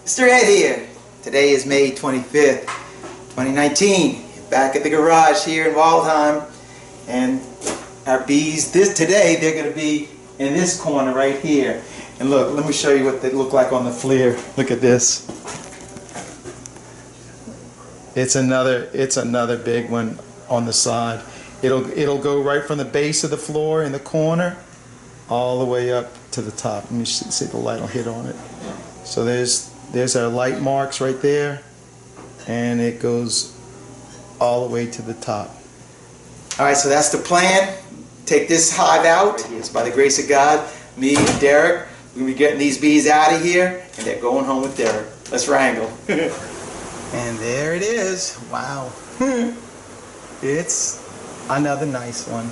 Mr. Ed here. Today is May 25th, 2019. Back at the garage here in Waldheim, and our bees today they're going to be in this corner right here. And look, let me show you what they look like on the flare. Look at this. It's another big one on the side. It'll go right from the base of the floor in the corner all the way up to the top. Let me see if the light will hit on it. So there's our light marks right there, and it goes all the way to the top. Alright, so that's the plan. Take this hive out. It's by the grace of God. Me and Derek, we're going to be getting these bees out of here, and they're going home with Derek. Let's wrangle. And there it is. Wow. It's another nice one.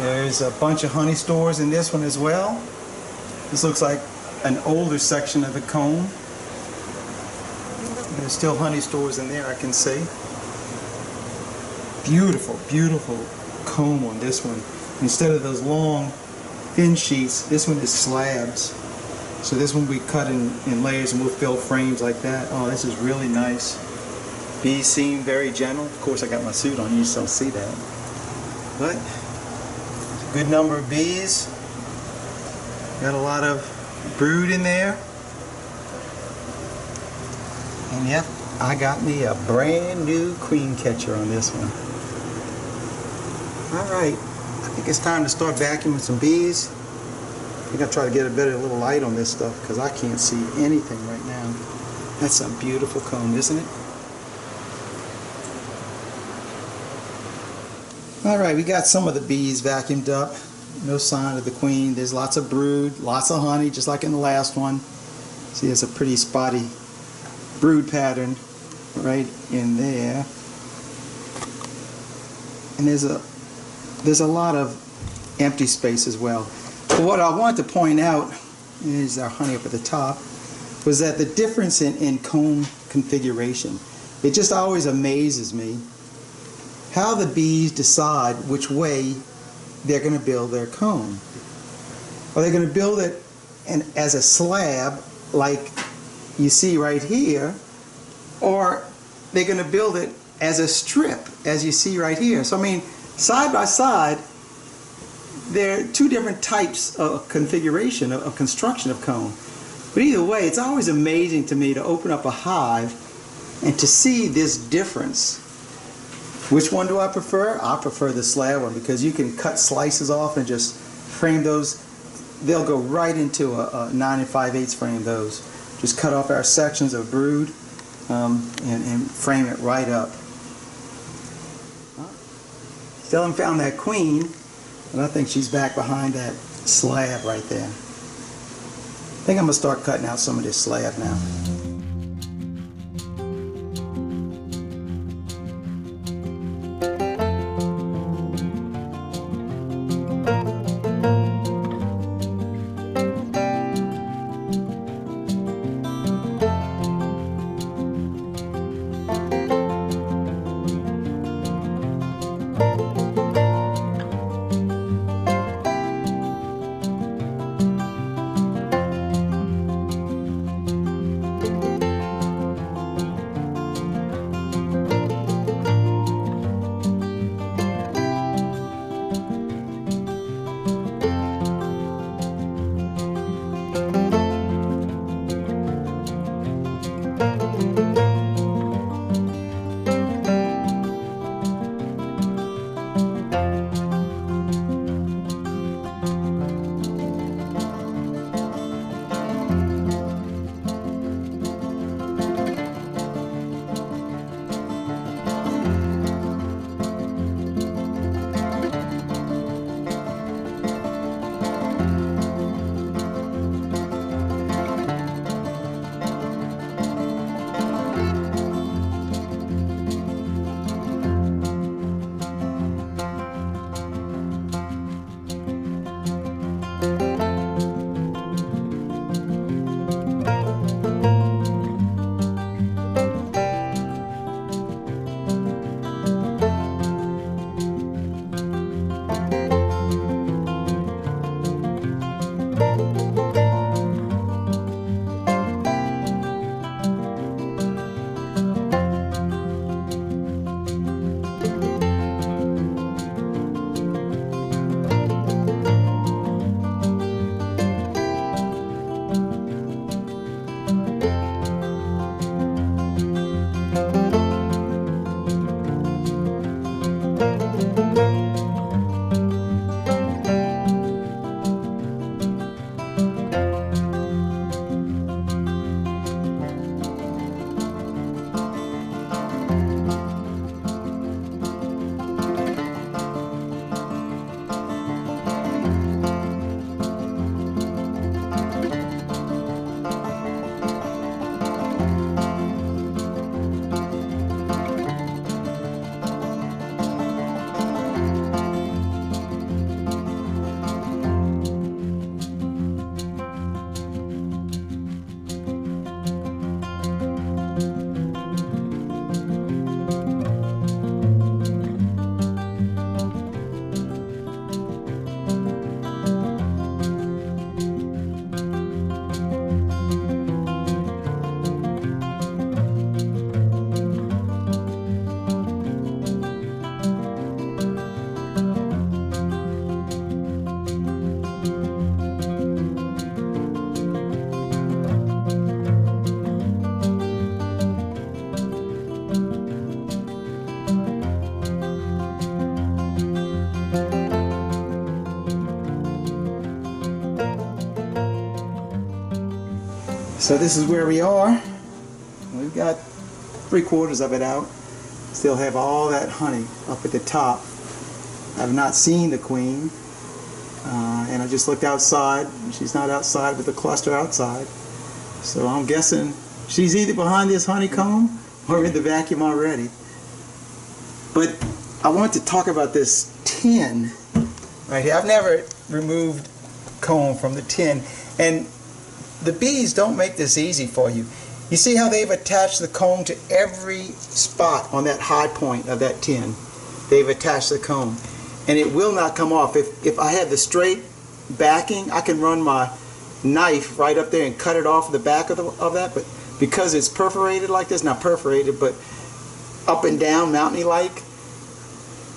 There's a bunch of honey stores in this one as well. This looks like an older section of the comb. There's still honey stores in there, I can see. Beautiful, beautiful comb on this one. Instead of those long, thin sheets, this one is slabs. So this one we cut in layers, and we'll fill frames like that. Oh, this is really nice. Bees seem very gentle. Of course, I got my suit on, you just don't see that. But a good number of bees. Got a lot of brood in there. And yep, I got me a brand new queen catcher on this one. Alright, I think it's time to start vacuuming some bees. I think I'll try to get a little light on this stuff because I can't see anything right now. That's a beautiful comb, isn't it? Alright, we got some of the bees vacuumed up. No sign of the queen. There's lots of brood, lots of honey, just like in the last one. See, there's a pretty spotty brood pattern right in there. And there's a lot of empty space as well. But what I wanted to point out is our honey up at the top, was that the difference in comb configuration. It just always amazes me how the bees decide which way they're going to build their comb. Are they going to build it as a slab like you see right here, or they're going to build it as a strip as you see right here? So I mean, side by side, there are two different types of configuration, of construction of comb. But either way, it's always amazing to me to open up a hive and to see this difference. Which one do I prefer? I prefer the slab one because you can cut slices off and just frame those. They'll go right into a 9 5/8 frame. Those just cut off our sections of brood and frame it right up. Still haven't found that queen, but I think she's back behind that slab right there. I think I'm going to start cutting out some of this slab now. So this is where we are. We've got 3/4 of it out. Still have all that honey up at the top. I've not seen the queen, and I just looked outside. She's not outside with the cluster outside. So I'm guessing she's either behind this honeycomb or in the vacuum already. But I want to talk about this tin right here. I've never removed comb from the tin, and the bees don't make this easy for you. You see how they've attached the comb to every spot on that high point of that tin. They've attached the comb, and it will not come off. If I had the straight backing, I can run my knife right up there and cut it off the back of that, but because it's perforated like this, not perforated, but up and down, mountainy like,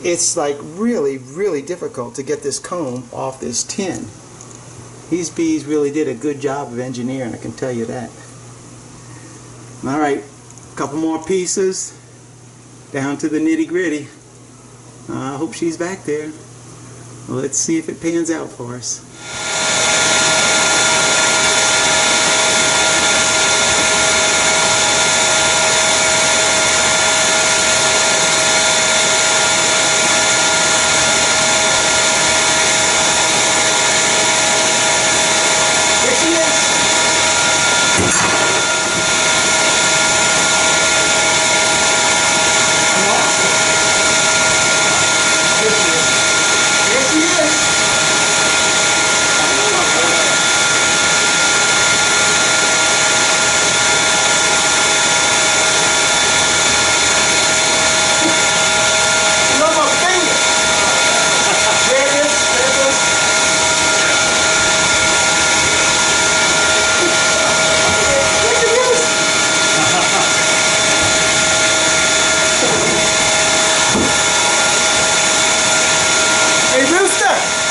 it's like really, really difficult to get this comb off this tin. These bees really did a good job of engineering, I can tell you that. Alright, a couple more pieces, down to the nitty gritty. I hope she's back there. Well, let's see if it pans out for us.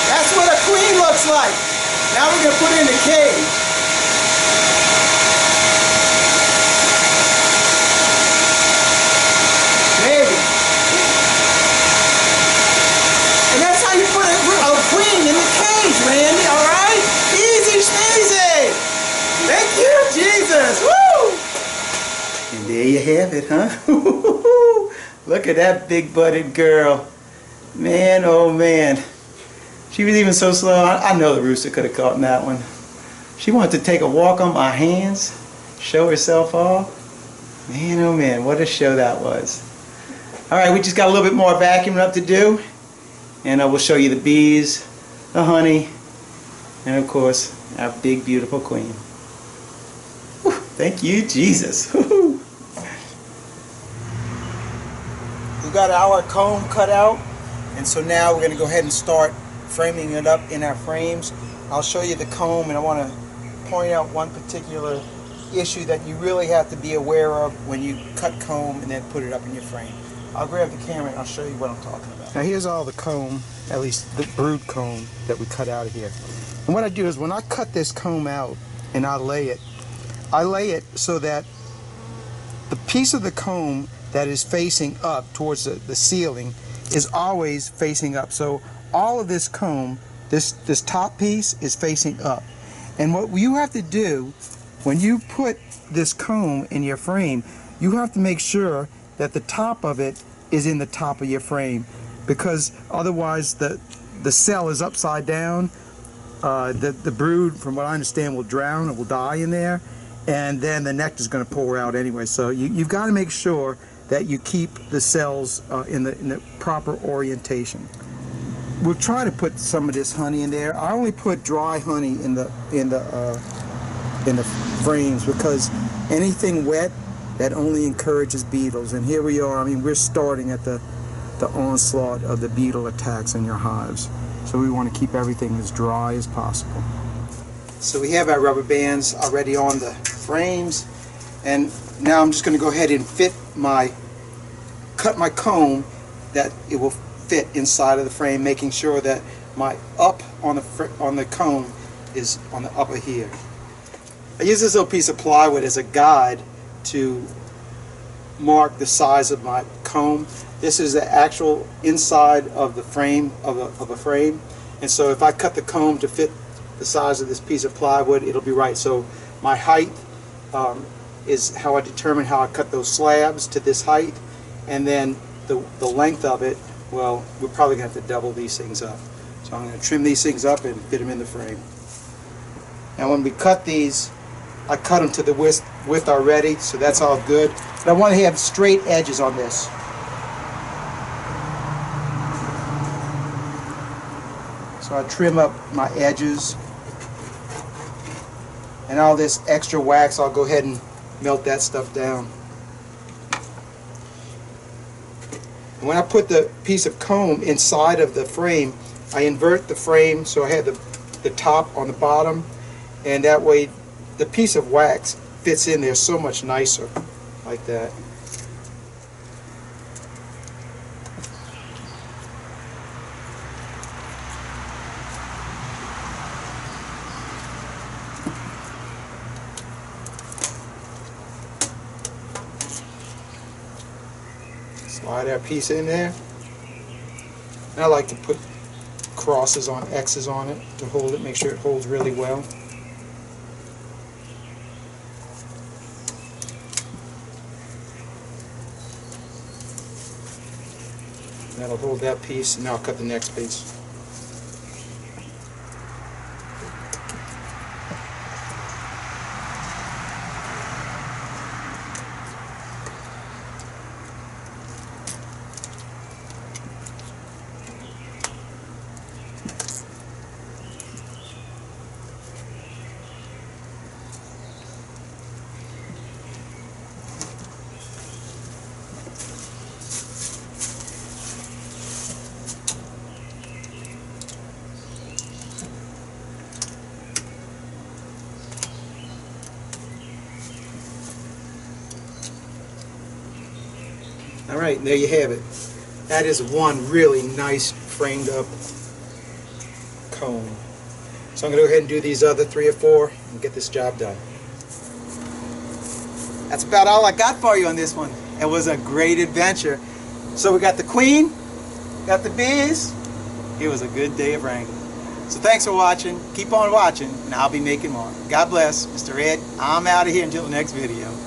That's what a queen looks like. Now we're going to put her in the cage. Maybe. And that's how you put a queen in the cage, Randy, alright? Easy sneezy. Thank you, Jesus. Woo! And there you have it, huh? Look at that big-butted girl. Man, oh man. She was even so slow, I know the rooster could have caught in that one. She wanted to take a walk on my hands, show herself off. Man, oh man, what a show that was. Alright, we just got a little bit more vacuuming up to do. And we'll show you the bees, the honey, and of course, our big, beautiful queen. Whew, thank you, Jesus. Woo-hoo. We got our comb cut out, and so now we're going to go ahead and start framing it up in our frames. I'll show you the comb, and I want to point out one particular issue that you really have to be aware of when you cut comb and then put it up in your frame. I'll grab the camera and I'll show you what I'm talking about. Now here's all the comb, at least the brood comb that we cut out of here. And what I do is when I cut this comb out and I lay it so that the piece of the comb that is facing up towards the ceiling is always facing up. So all of this comb, this top piece is facing up. And what you have to do when you put this comb in your frame, you have to make sure that the top of it is in the top of your frame, because otherwise the cell is upside down. The brood, from what I understand, will drown, it will die in there, and then the nectar is going to pour out anyway. So you've got to make sure that you keep the cells in the proper orientation. We'll try to put some of this honey in there. I only put dry honey in the frames because anything wet, that only encourages beetles. And here we are. I mean, we're starting at the onslaught of the beetle attacks in your hives. So we want to keep everything as dry as possible. So we have our rubber bands already on the frames, and now I'm just going to go ahead and cut my comb that it will fit inside of the frame, making sure that my up on the comb is on the upper here. I use this little piece of plywood as a guide to mark the size of my comb. This is the actual inside of the frame of a frame, and so if I cut the comb to fit the size of this piece of plywood, it'll be right. So my height is how I determine how I cut those slabs to this height, and then the length of it, well, we're probably going to have to double these things up. So I'm going to trim these things up and fit them in the frame. Now when we cut these, I cut them to the width already, so that's all good. But I want to have straight edges on this. So I trim up my edges. And all this extra wax, I'll go ahead and melt that stuff down. And when I put the piece of comb inside of the frame, I invert the frame so I have the top on the bottom, and that way the piece of wax fits in there so much nicer, like that. Slide that piece in there. And I like to put crosses on X's on it to hold it, make sure it holds really well. That'll hold that piece, and now I'll cut the next piece. Alright, there you have it. That is one really nice framed up cone. So I'm going to go ahead and do these other 3 or 4 and get this job done. That's about all I got for you on this one. It was a great adventure. So we got the queen, got the bees. It was a good day of wrangling. So thanks for watching. Keep on watching, and I'll be making more. God bless. Mr. Ed, I'm out of here until the next video.